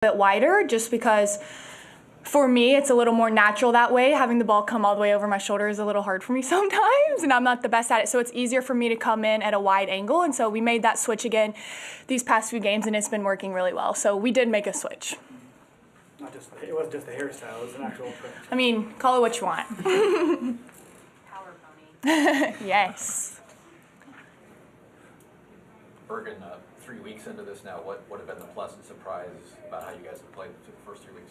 bit wider, just because for me it's a little more natural that way. Having the ball come all the way over my shoulder is a little hard for me sometimes, and I'm not the best at it, so it's easier for me to come in at a wide angle. And so we made that switch again these past few games, and it's been working really well. So we did make a switch. It wasn't just the hairstyle, it was an actual approach. I mean, call it what you want. Power pony. Yes. Bergen, 3 weeks into this now, what have been the pleasant surprise about how you guys have played through the first 3 weeks?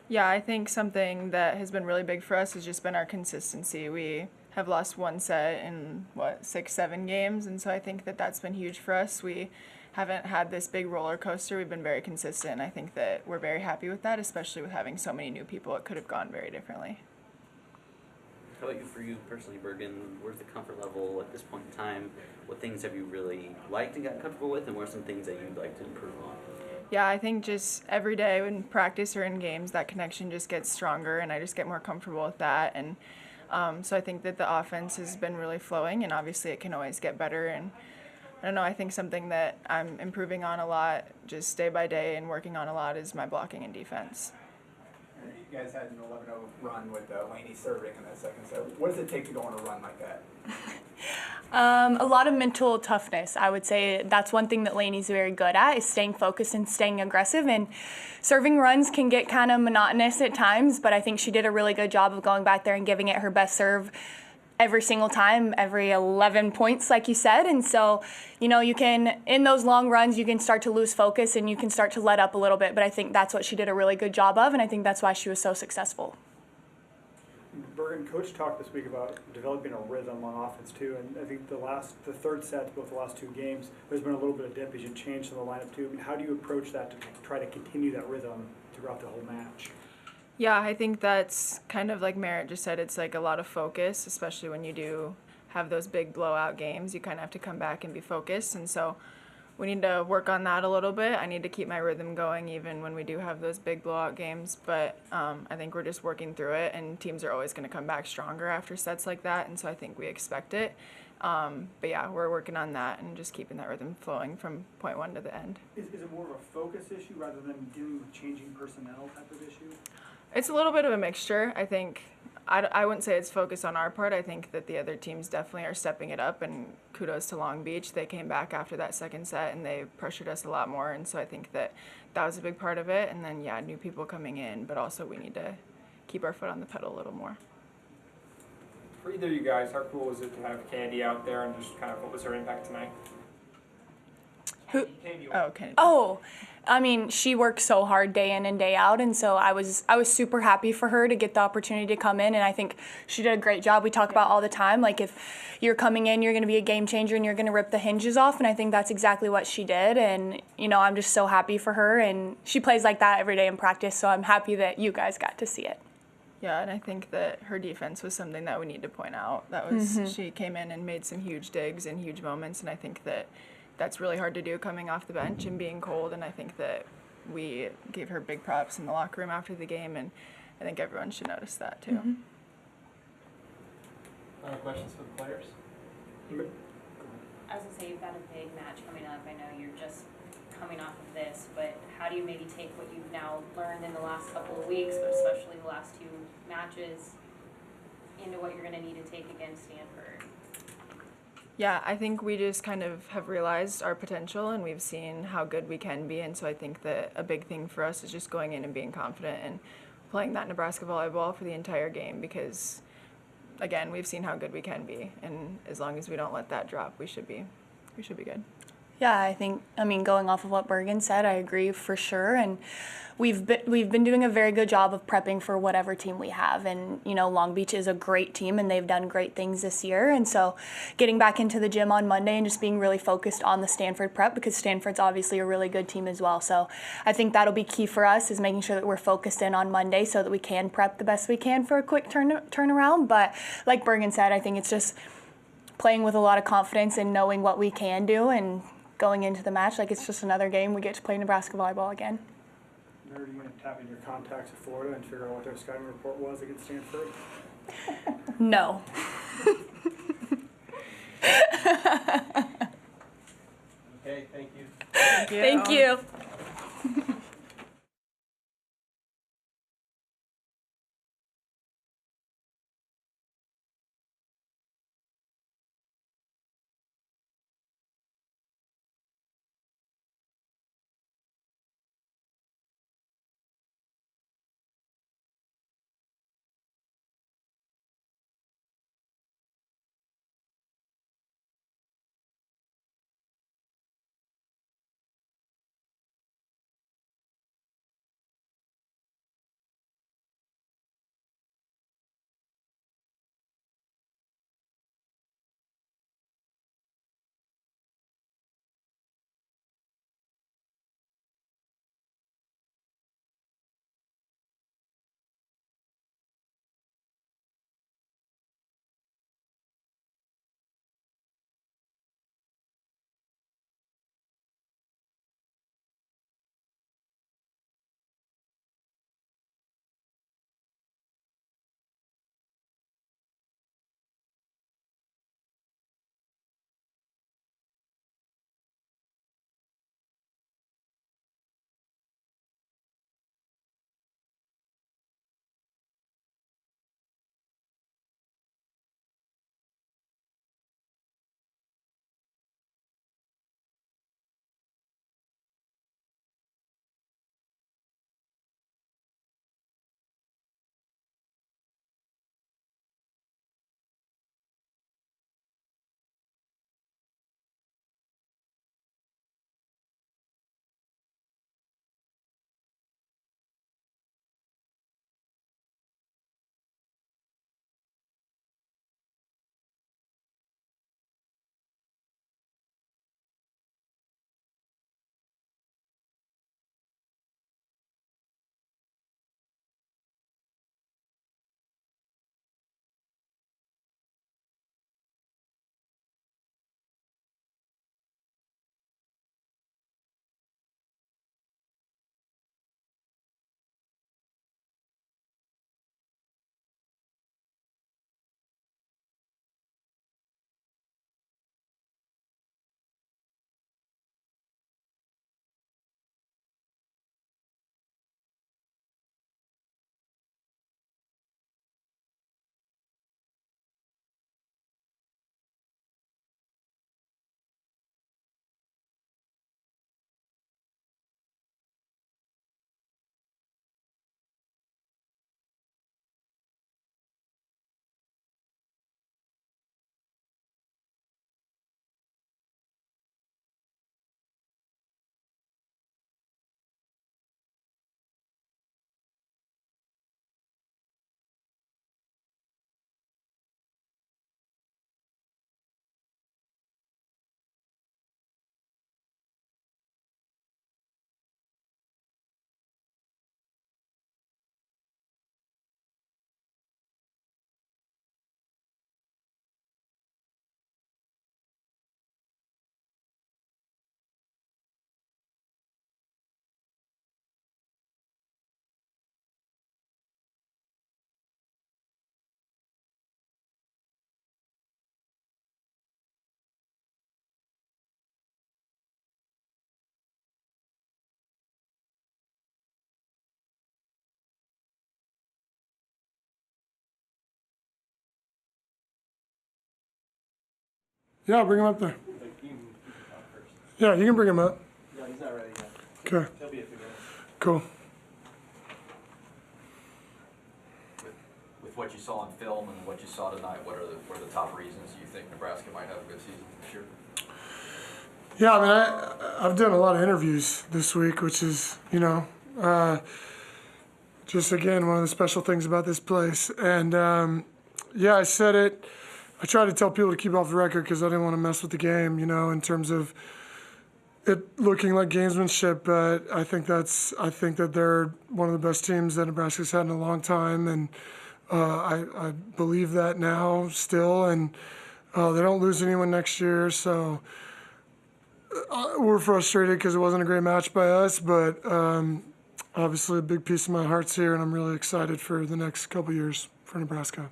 Yeah, I think something that has been really big for us has just been our consistency. We have lost one set in, 6, 7 games, and so I think that that's been huge for us. We haven't had this big roller coaster. We've been very consistent. I think that we're very happy with that, especially with having so many new people. It could have gone very differently. How about for you personally, Bergen? Where's the comfort level at this point in time? What things have you really liked and gotten comfortable with, and what are some things that you'd like to improve on? Yeah, I think just every day in practice or in games, that connection just gets stronger, and I just get more comfortable with that. And so I think that the offense has been really flowing, and obviously it can always get better. And I don't know, I think something that I'm improving on a lot, just day by day and working on a lot, is my blocking and defense. You guys had an 11-0 run with Laney serving in that second set. What does it take to go on a run like that? A lot of mental toughness. I would say that's one thing that Laney's very good at, is staying focused and staying aggressive. And serving runs can get kind of monotonous at times, but I think she did a really good job of going back there and giving it her best serve every single time, every 11 points, like you said. And so, you can, in those long runs, you can start to lose focus and you can start to let up a little bit. But I think that's what she did a really good job of, and I think that's why she was so successful. Bergen, coach talked this week about developing a rhythm on offense too, and I think the third set, both the last 2 games, there's been a little bit of dip as you change in the lineup too. I mean, how do you approach that to try to continue that rhythm throughout the whole match? Yeah, I think that's kind of like Merritt just said, it's like a lot of focus, especially when you do have those big blowout games. You kind of have to come back and be focused, and so we need to work on that a little bit. I need to keep my rhythm going even when we do have those big blowout games, but I think we're just working through it, and teams are always going to come back stronger after sets like that, and so I think we expect it. But yeah, we're working on that and just keeping that rhythm flowing from point 1 to the end. Is it more of a focus issue rather than dealing with changing personnel type of issue? It's a little bit of a mixture. I think I wouldn't say it's focused on our part. I think that the other teams definitely are stepping it up, and kudos to Long Beach. They came back after that second set and they pressured us a lot more, and so I think that was a big part of it. And then, yeah, new people coming in, but also we need to keep our foot on the pedal a little more. For either of you guys, how cool was it to have Candy out there, and just kind of what was her impact tonight? Who? Okay. Oh, I mean, she worked so hard day in and day out, and so I was super happy for her to get the opportunity to come in, and I think she did a great job. We talk about all the time, like, if you're coming in, you're going to be a game changer and you're going to rip the hinges off, and I think that's exactly what she did. And I'm just so happy for her, and she plays like that every day in practice, so I'm happy that you guys got to see it. Yeah, and I think that her defense was something that we need to point out. That was She came in and made some huge digs and huge moments, and I think that that's really hard to do coming off the bench and being cold, and I think that we gave her big props in the locker room after the game, and I think everyone should notice that too. Other questions for the players? As I say, you've got a big match coming up. I know you're just coming off of this, but how do you maybe take what you've now learned in the last couple of weeks, but especially the last 2 matches, into what you're going to need to take against Stanford? Yeah, I think we just kind of have realized our potential, and we've seen how good we can be, and so I think that a big thing for us is just going in and being confident and playing that Nebraska volleyball for the entire game, because, again, we've seen how good we can be, and as long as we don't let that drop, we should be good. Yeah, I mean, going off of what Bergen said, I agree for sure. And we've been doing a very good job of prepping for whatever team we have. And, Long Beach is a great team, and they've done great things this year. And so getting back into the gym on Monday and just being really focused on the Stanford prep, because Stanford's obviously a really good team as well. So I think that'll be key for us, is making sure that we're focused in on Monday so that we can prep the best we can for a quick turnaround. But like Bergen said, I think it's just playing with a lot of confidence and knowing what we can do, and going into the match like it's just another game. We get to play Nebraska volleyball again. Are you going to tap in your contacts at Florida and figure out what their scouting report was against Stanford? No. Okay, thank you. Thank you. Yeah, bring him up there. Yeah, you can bring him up. No, he's not ready yet. Okay, He'll be a few minutes. cool. With what you saw on film and what you saw tonight, what are the top reasons you think Nebraska might have a good season this year? Yeah, I mean, I've done a lot of interviews this week, which is, just again, one of the special things about this place. And yeah, I said it. I tried to tell people to keep off the record because I didn't want to mess with the game, in terms of it looking like gamesmanship. But I think that they're one of the best teams that Nebraska's had in a long time, and I believe that now still. And they don't lose anyone next year, so we're frustrated because it wasn't a great match by us. But obviously, a big piece of my heart's here, and I'm really excited for the next couple years for Nebraska.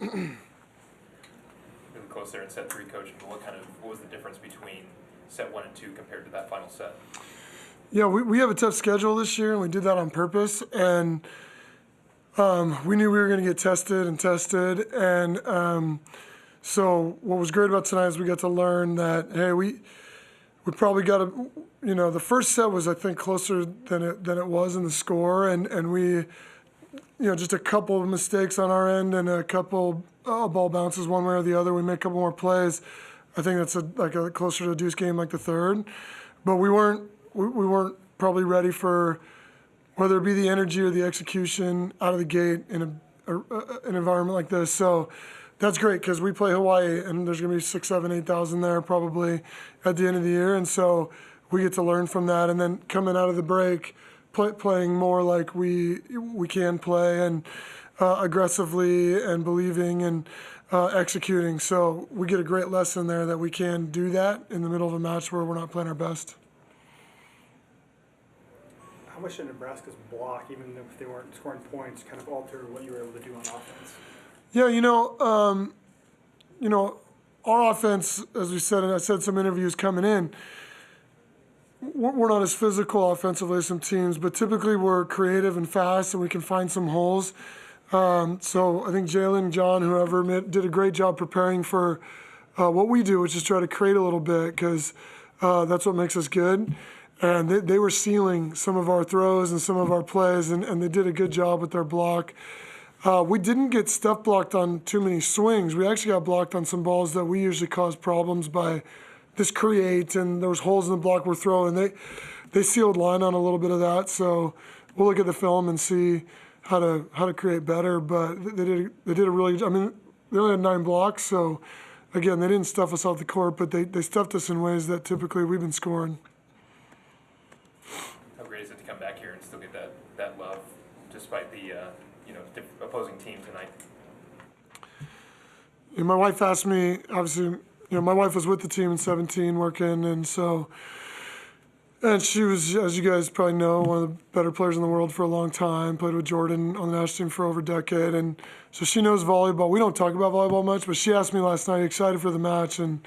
Moving close there in set 3, Coach. What was the difference between set 1 and 2 compared to that final set? Yeah, we have a tough schedule this year, and we did that on purpose. And we knew we were going to get tested. And so what was great about tonight is we got to learn that, hey, we probably got to, the first set was, I think, closer than it was in the score. And we, just a couple of mistakes on our end and a couple ball bounces one way or the other. We made a couple more plays. I think that's a closer to a deuce game like the third. But we weren't probably ready for whether it be the energy or the execution out of the gate in an environment like this. So that's great because we play Hawaii and there's going to be 6,000, 7,000, 8,000 there probably at the end of the year. And so we get to learn from that. And then coming out of the break, playing more like we can play and aggressively and believing and executing. So we get a great lesson there that we can do that in the middle of a match where we're not playing our best. How much did Nebraska's block, even if they weren't scoring points, kind of alter what you were able to do on offense? Yeah, our offense, as we said, and I said some interviews coming in, we're not as physical offensively as some teams, but typically we're creative and fast and we can find some holes. So I think Jalen, John, whoever did a great job preparing for what we do, which is try to create a little bit because that's what makes us good. And they were sealing some of our throws and some of our plays, and they did a good job with their block. We didn't get stuff blocked on too many swings. We actually got blocked on some balls that we usually cause problems by this create, and there was holes in the block we're throwing. They sealed line on a little bit of that, so we'll look at the film and see how to create better. But they did a really. I mean, they only had 9 blocks, so again, they didn't stuff us off the court, but they stuffed us in ways that typically we've been scoring. How great is it to come back here and still get that love despite the opposing team tonight? And my wife asked me, obviously, my wife was with the team in 17 working, and she was, as you guys probably know, one of the better players in the world for a long time, played with Jordan on the national team for over a decade, and so she knows volleyball. We don't talk about volleyball much, but she asked me last night, excited for the match, and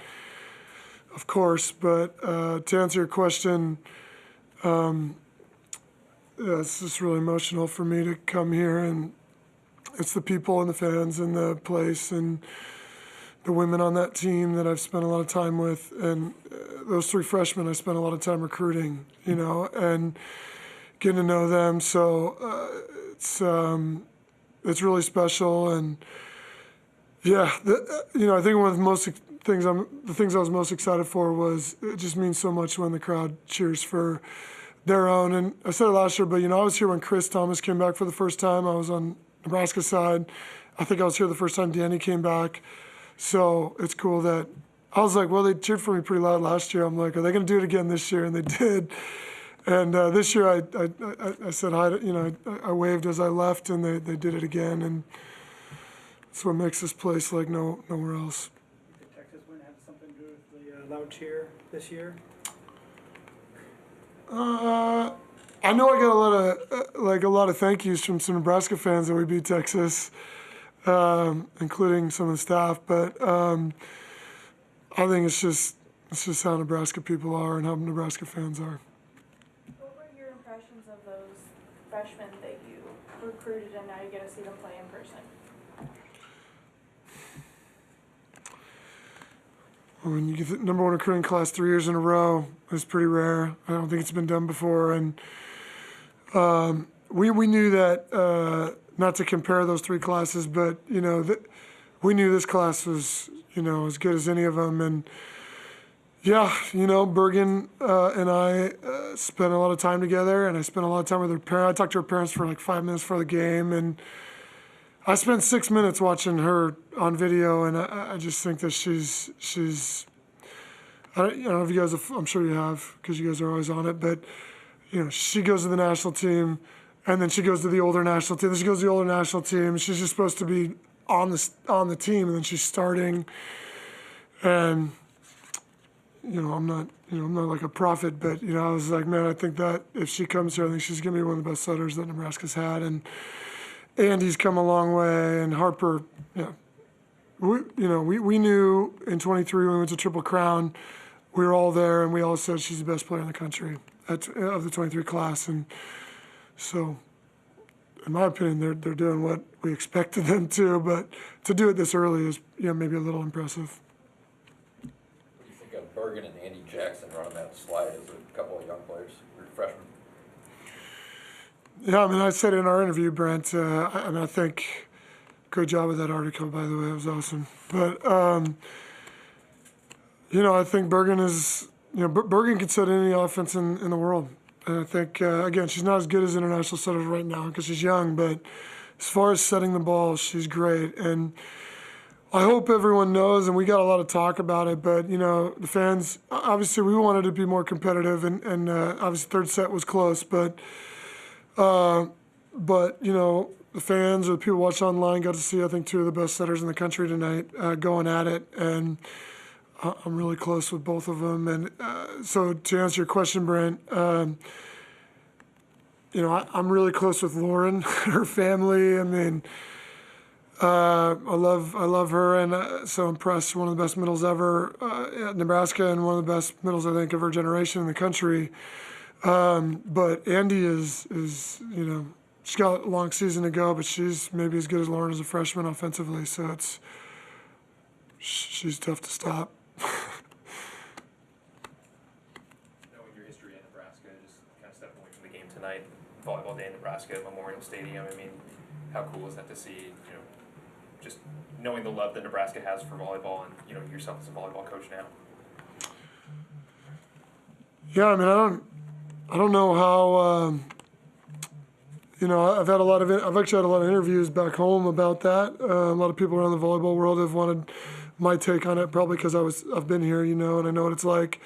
of course, but to answer your question, it's just really emotional for me to come here, and it's the people and the fans and the place and the women on that team that I've spent a lot of time with, and those 3 freshmen I spent a lot of time recruiting, and getting to know them. So it's really special, and yeah, I think one of the things I was most excited for was it just means so much when the crowd cheers for their own. And I said it last year, but I was here when Chris Thomas came back for the first time. I was on Nebraska side. I think I was here the first time Danny came back. So it's cool that I was like, well, they cheered for me pretty loud last year. I'm like, are they going to do it again this year? And they did. And this year I said hi to, I waved as I left, and they did it again. And that's what makes this place like nowhere else. Did Texas win have something to do with the loud cheer this year? I know I got a lot of thank yous from some Nebraska fans that we beat Texas, including some of the staff. But I think it's just how Nebraska people are and how Nebraska fans are. What were your impressions of those freshmen that you recruited and now you get to see them play in person? when you get the number one recruiting class 3 years in a row, it's pretty rare. I don't think it's been done before. And we knew that, not to compare those 3 classes, but, we knew this class was, as good as any of them. And yeah, Bergen and I spent a lot of time together, and I spent a lot of time with her parents. I talked to her parents for like 5 minutes before the game, and I spent 6 minutes watching her on video, and I just think that she's I don't know if you guys have, I'm sure you have, because you guys are always on it, but, she goes to the national team, and then she goes to the older national team, then she goes to the older national team. She's just supposed to be on the team, and then she's starting, and, I'm not like a prophet, but, I was like, man, I think that if she comes here, I think she's going to be one of the best setters that Nebraska's had, and Andy's come a long way, and Harper, we knew in 23 when we went to Triple Crown, we were all there, and we all said she's the best player in the country of the 23 class, and so, in my opinion, they're doing what we expected them to, but to do it this early is, maybe a little impressive. What do you think of Bergen and Andy Jackson running that slide as a couple of young players, or freshmen? Yeah, I said in our interview, Brent, I think, great job with that article, by the way, it was awesome. But, I think Bergen is, Bergen could set any offense in the world. And I think, again, she's not as good as international setters right now because she's young, but as far as setting the ball, she's great. And I hope everyone knows, and we got a lot of talk about it, but, the fans, obviously we wanted to be more competitive, and obviously third set was close, but the fans or the people watching online got to see, I think, 2 of the best setters in the country tonight going at it, and I'm really close with both of them. And so to answer your question, Brent, I'm really close with Lauren, her family. I love her, and so impressed. One of the best middles ever at Nebraska, and one of the best middles, I think, of her generation in the country. But Andy is she's got a long season to go, but she's maybe as good as Lauren as a freshman offensively. So she's tough to stop. Knowing your history in Nebraska, just kind of stepping away from the game tonight, Volleyball Day in Nebraska, Memorial Stadium. How cool is that to see? Just knowing the love that Nebraska has for volleyball, and yourself as a volleyball coach now. Yeah, I don't know how. I've actually had a lot of interviews back home about that. A lot of people around the volleyball world have wanted my take on it, probably because I've been here, and I know what it's like.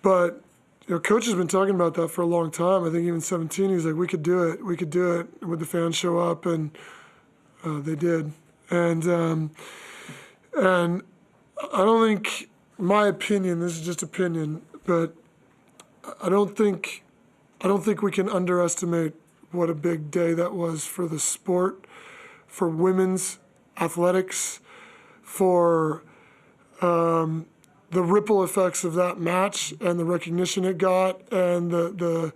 But Coach has been talking about that for a long time. I think even 17, he's like, we could do it. Would the fans show up? And they did. And I don't think, my opinion, this is just opinion, but I don't think we can underestimate what a big day that was for the sport, for women's athletics, for the ripple effects of that match and the recognition it got, and the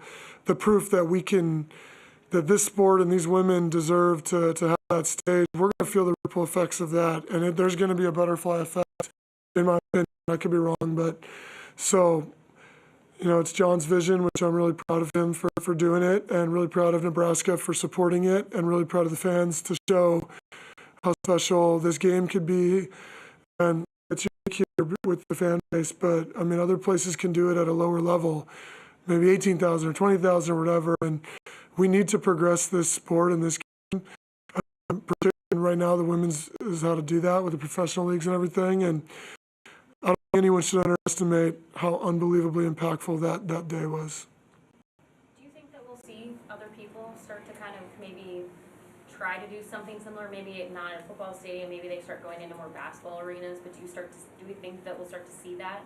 proof that that this sport and these women deserve to have that stage. We're going to feel the ripple effects of that, and there's going to be a butterfly effect, in my opinion. I could be wrong, but so. It's John's vision, which I'm really proud of him for doing it, and really proud of Nebraska for supporting it, and really proud of the fans to show how special this game could be. And it's unique here with the fan base, but other places can do it at a lower level, maybe 18,000 or 20,000 or whatever. And we need to progress this sport and this game. Particularly right now, the women's is how to do that with the professional leagues and everything. And I don't think anyone should underestimate how unbelievably impactful that day was. Do you think that we'll see other people start to kind of maybe try to do something similar? Maybe not at a football stadium, maybe they start going into more basketball arenas, but do we think that we'll start to see that?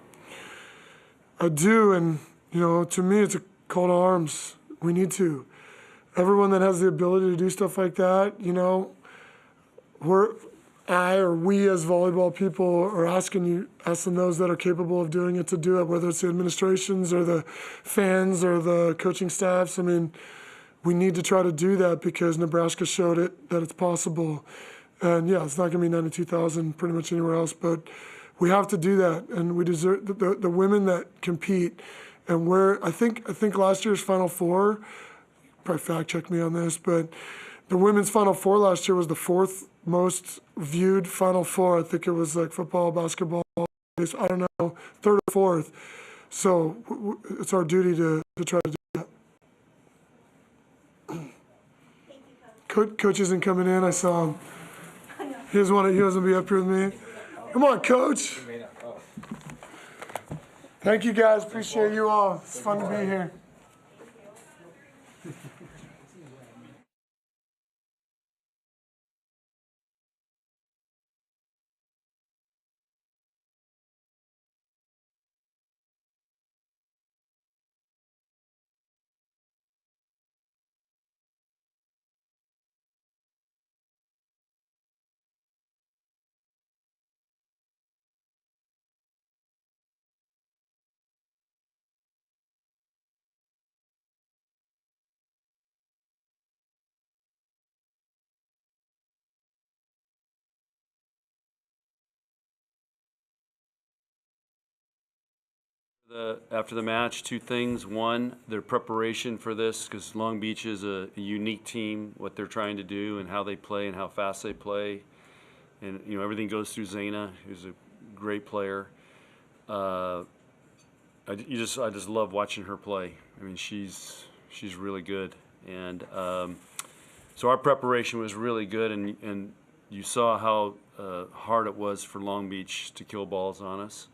I do, and to me it's a call to arms. We need to. Everyone that has the ability to do stuff like that, we as volleyball people are asking those that are capable of doing it to do it, whether it's the administrations or the fans or the coaching staffs. We need to try to do that because Nebraska showed it that it's possible. And yeah, it's not going to be 92,000 pretty much anywhere else, but we have to do that, and we deserve the women that compete. And where I think last year's Final Four, probably fact check me on this, but the women's Final Four last year was the fourth most viewed Final Four. I think it was like football, basketball, I don't know, third or fourth. So it's our duty to try to do that. Coach isn't coming in. I saw him. He doesn't want to be up here with me. Come on, Coach. Thank you, guys. Appreciate you all. It's fun to be here. After the match, two things. One, their preparation for this, because Long Beach is a unique team, what they're trying to do and how they play and how fast they play. And, everything goes through Zayna, who's a great player. I just love watching her play. I mean, she's really good. And so our preparation was really good, and you saw how hard it was for Long Beach to kill balls on us.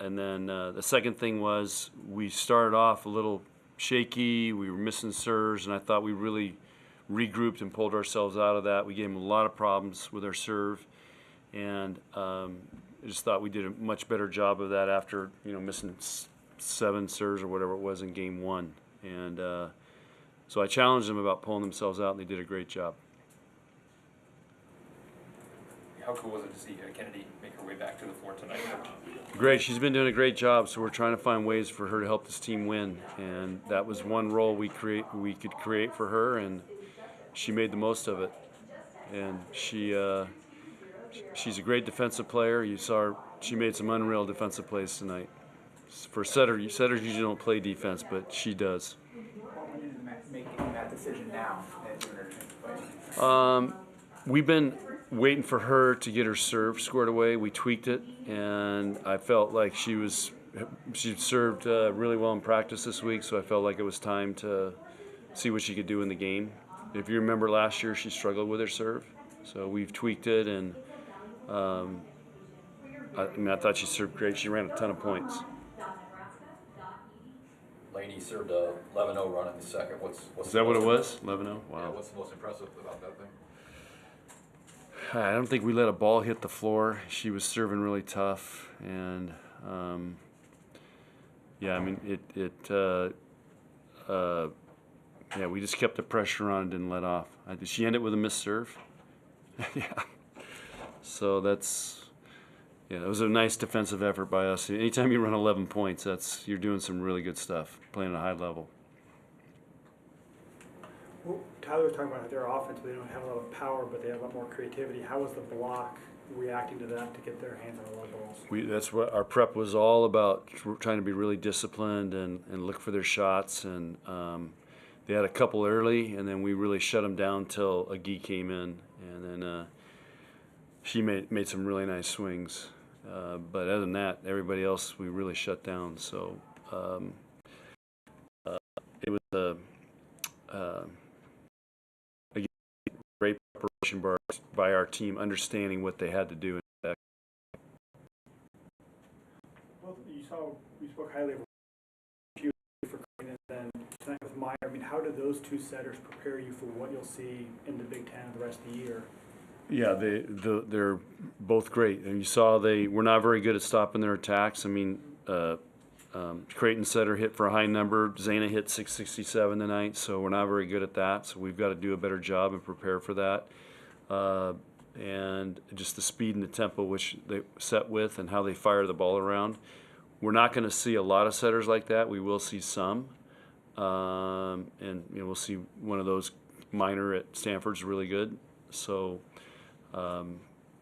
And then the second thing was we started off a little shaky. We were missing serves, and I thought we really regrouped and pulled ourselves out of that. We gave them a lot of problems with our serve, and I just thought we did a much better job of that after missing 7 serves or whatever it was in game 1. And so I challenged them about pulling themselves out, and they did a great job. How cool was it to see Kennedy make her way back to the floor tonight? Great. She's been doing a great job, so we're trying to find ways for her to help this team win. And that was one role we could create for her, and she made the most of it. And she's a great defensive player. You saw her, she made some unreal defensive plays tonight. For setters usually don't play defense, but she does. What went into making that decision now in order to play? We've been waiting for her to get her serve squared away. We tweaked it, and I felt like she served really well in practice this week, so I felt like it was time to see what she could do in the game. If you remember last year, she struggled with her serve, so we've tweaked it, and I thought she served great. She ran a ton of points. Laney served a 11-0 run in the second. Is that what it was? 11-0? Wow. Yeah, what's the most impressive about that thing? I don't think we let a ball hit the floor. She was serving really tough, and yeah, I mean yeah, we just kept the pressure on and didn't let off. Did she end it with a missed serve? Yeah. So it was a nice defensive effort by us. Anytime you run 11 points, you're doing some really good stuff, playing at a high level. Well, Tyler was talking about their offense, but they don't have a lot of power, but they have a lot more creativity. How was the block reacting to that to get their hands on a lot of balls? That's what our prep was all about, trying to be really disciplined and look for their shots. And they had a couple early, and then we really shut them down till Agee came in. And then she made some really nice swings. But other than that, everybody else we really shut down. So it was again, great preparation by our team, understanding what they had to do. Well, you spoke highly of you for Green, and then tonight with Meyer. I mean, how do those two setters prepare you for what you'll see in the Big Ten the rest of the year? Yeah, they're both great, and you saw they were not very good at stopping their attacks. I mean, Creighton setter hit for a high number. Zayna hit 667 tonight, so we're not very good at that. So we've got to do a better job and prepare for that. And just the speed and the tempo which they set with and how they fire the ball around. We're not going to see a lot of setters like that. We will see some, and we'll see one of those. Minor at Stanford's really good. So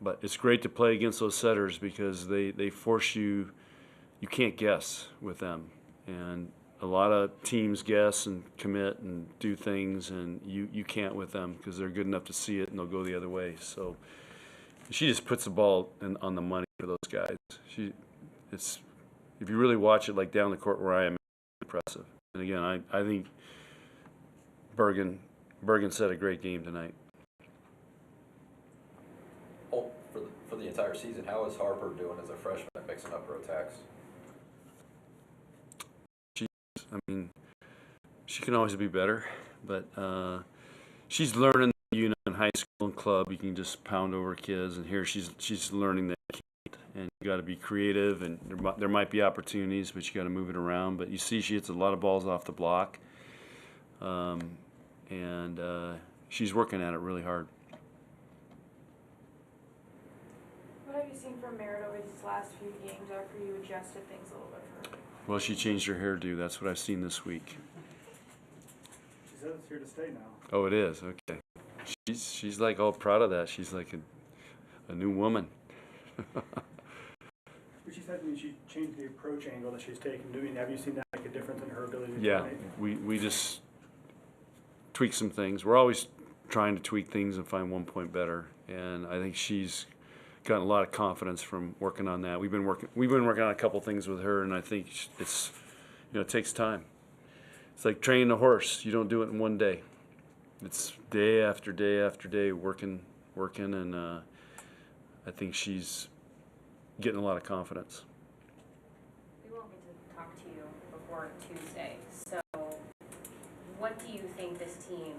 but it's great to play against those setters because they force you. You can't guess with them, and a lot of teams guess and commit and do things, and you can't with them because they're good enough to see it and they'll go the other way. So she just puts the ball on the money for those guys. It's if you really watch it like down the court where I am, it's impressive. And again, I think Bergen set a great game tonight. Oh, for the entire season, how is Harper doing as a freshman at mixing up her attacks? I mean, she can always be better, but she's learning in high school and club. You can just pound over kids, and here she's learning that you can't, and you got to be creative, and there might be opportunities, but you got to move it around. But you see, she hits a lot of balls off the block, and she's working at it really hard. What have you seen from Merritt over these last few games after you adjusted things a little bit for her? Well, she changed her hairdo. That's what I've seen this week. She said it's here to stay now. Oh, it is? Okay. She's like all proud of that. She's like a new woman. But she said, I mean, she changed the approach angle that she's taken. Have you seen that make a difference in her ability to Yeah, play? we just tweak some things. We're always trying to tweak things and find 1 point better. And I think she's gotten a lot of confidence from working on that. We've been working on a couple things with her, and I think it's it takes time. It's like training a horse. You don't do it in one day. It's day after day after day working, and I think she's getting a lot of confidence. We won't get to talk to you before Tuesday, so what do you think this team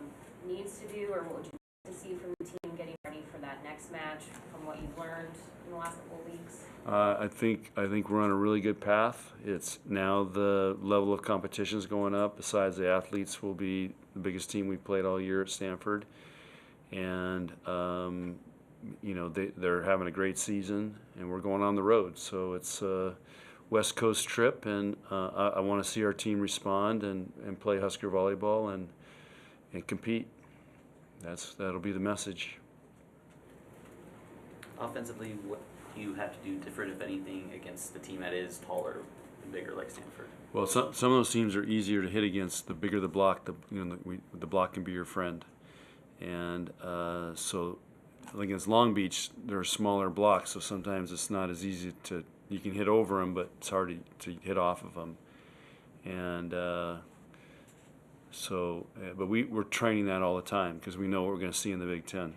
needs to do, or what would you like to see from the team getting ready for that next match from what you've learned in the last couple of weeks? I think we're on a really good path. It's now the level of competition is going up. Besides, the athletes will be the biggest team we played all year at Stanford, and they're having a great season, and we're going on the road. So it's a West Coast trip, and I want to see our team respond and play Husker volleyball and compete. That'll be the message. Offensively, what do you have to do different, if anything, against the team that is taller and bigger like Stanford? Well, some of those teams are easier to hit against. The bigger the block, the block can be your friend. And so against Long Beach, there are smaller blocks, so sometimes it's not as easy to. You can hit over them, but it's hard to hit off of them. And but we're training that all the time because we know what we're going to see in the Big Ten.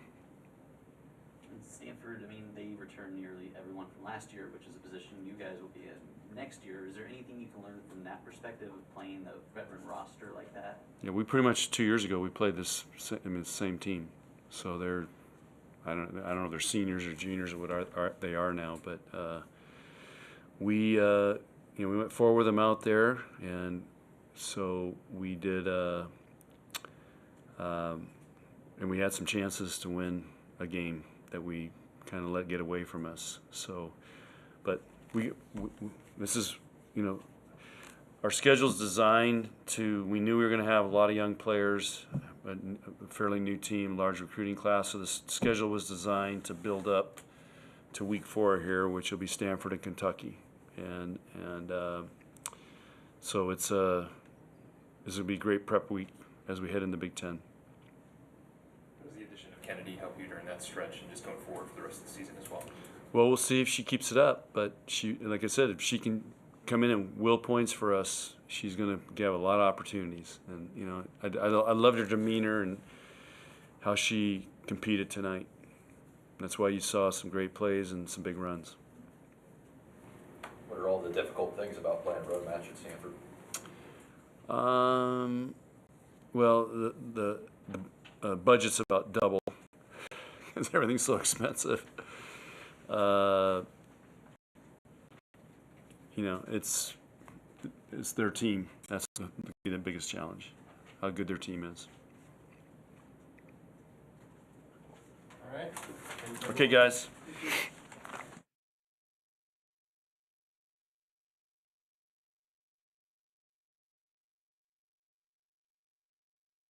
Stanford, I mean, they return nearly everyone from last year, which is a position you guys will be in next year. Is there anything you can learn from that perspective of playing the veteran roster like that? Yeah, we pretty much 2 years ago we played the same team, so they're I don't know if they're seniors or juniors or what they are now, but we went forward with them out there, and so we did and we had some chances to win a game that we kind of let get away from us. So, but this is, our schedule's designed to, we knew we were going to have a lot of young players, a fairly new team, large recruiting class. So the schedule was designed to build up to week 4 here, which will be Stanford and Kentucky. And so this will be a great prep week as we head into Big Ten. Does the addition of Kennedy help you during that stretch and just going forward for the rest of the season as well? Well, we'll see if she keeps it up. But she, like I said, if she can come in and will points for us, she's going to have a lot of opportunities. And I loved her demeanor and how she competed tonight. That's why you saw some great plays and some big runs. What are all the difficult things about playing road match at Stanford? Well, the budget's about double because everything's so expensive. It's their team. That's the biggest challenge, how good their team is. All right. Okay, guys.